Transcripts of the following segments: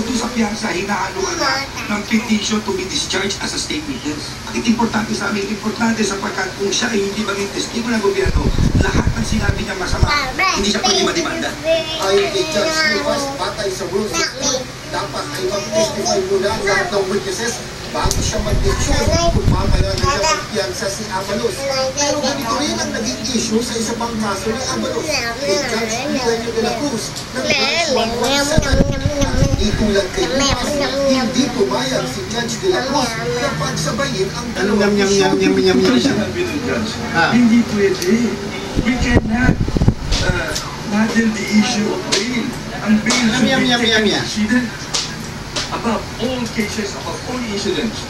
bukod doon sa piyansa, hinahaluan na ng petition to be discharged as a state witness. Bakit importante sa amin? Importante sapagkat kung siya ay hindi maging testigo ng gobyerno, lahat ng sinabi niya masama, hindi siya pwede madimanda. Ayon kay Judge Lucas, batay sa rules of court, dapat ay mag-testify muna ang lahat ng witnesses bago siya mag-issue kung mamayagan niya magpiyansa si Avalos. Pero ganito rin ang naging issue sa isa pang kaso ni Avalos kay Judge Eugenio de la Cruz ng Branch 117. Hindi tulad kay Lucas, hindi pumayag si Judge de la Cruz na pagsabayin ang dalawang issue. Hindi pwede. We cannot muddle the issue of bail. Ang bail should be considered above all cases, above all incidents.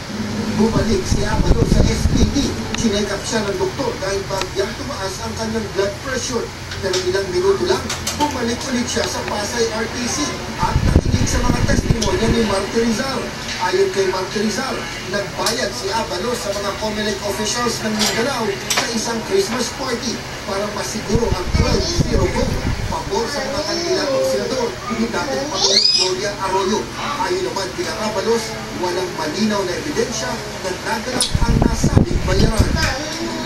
Bumalik si Avalos sa SPD. Chinek up siya ng doktor dahil bagyang tumaas ang kanyang blood pressure. Pero ilang minuto lang, bumalik ulit siya sa Pasay RTC at nakinig sa mga testimonya ni Marty Rizal. Ayon kay Marty Rizal, nagbayad si Avalos sa mga COMELEC officials ng Mindanao sa isang Christmas party para masiguro ang 12-0 vote pabor sa mga kandidatong senador ni dating Pangulong Gloria Arroyo. Ayon naman kina Avalos, walang malinaw na ebidensya na naganap ang nasabing bayaran.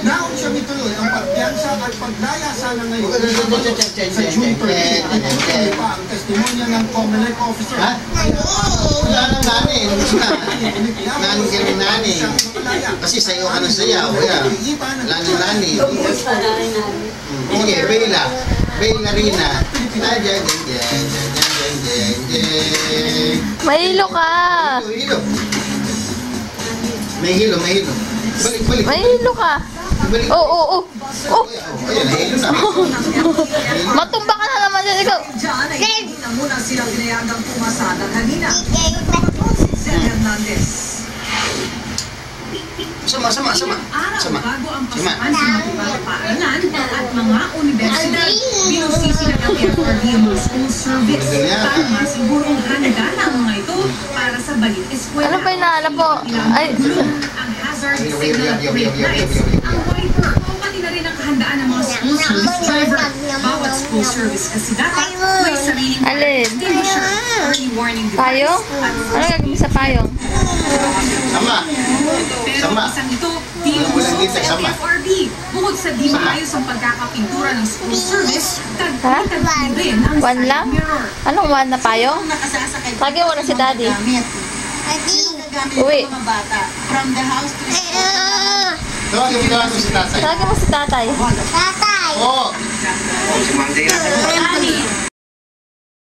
Naon siya mituloy ang pagpiyansa at paglaya sana ngayon sa June 30 at tuloy pa ang testimonya ng COMELEC officer. Wala nang nani. Nani ka ng nani. Kasi sayo ka ng sayaw. Wala nang nani. Sige, Bella. Bella Rina. May hilo ka. Hilo. May hilo, may hilo. Balik. May hilo ka. Oh. Ayan, hilo na. Matumba ka na naman dyan, ikaw. Hindi na muna silang ginayagang pumasada kanina. Si Zed Hernandez. Sama. Araw bago ang pasakan sa mga ibang paaralan at mga universidad, binusisi na ng FRD ang mga school service para masigurong handa na ang mga ito para sa balik eskwela. Ano ba inaala po? Ay. Ang hazard signal at brake lights, ang wiper, pati na rin ang kahandaan ng mga school service driver. Bawat school service kasi dapat may sariling Alin? extinguisher, early warning device. Payong? Ano gagawin sa payong? Pero isang ito, di uso sa FRB. Bukod sa di maayos ang pagkakapintura ng school service, tagpitag rin ang One side lang? mirror. Anong one na payong? Lagi mo na si daddy. Uwi. From the house to the Tawagin mo si tatay. Lagi mo si tatay. Oo. Si Monday natin. Ani,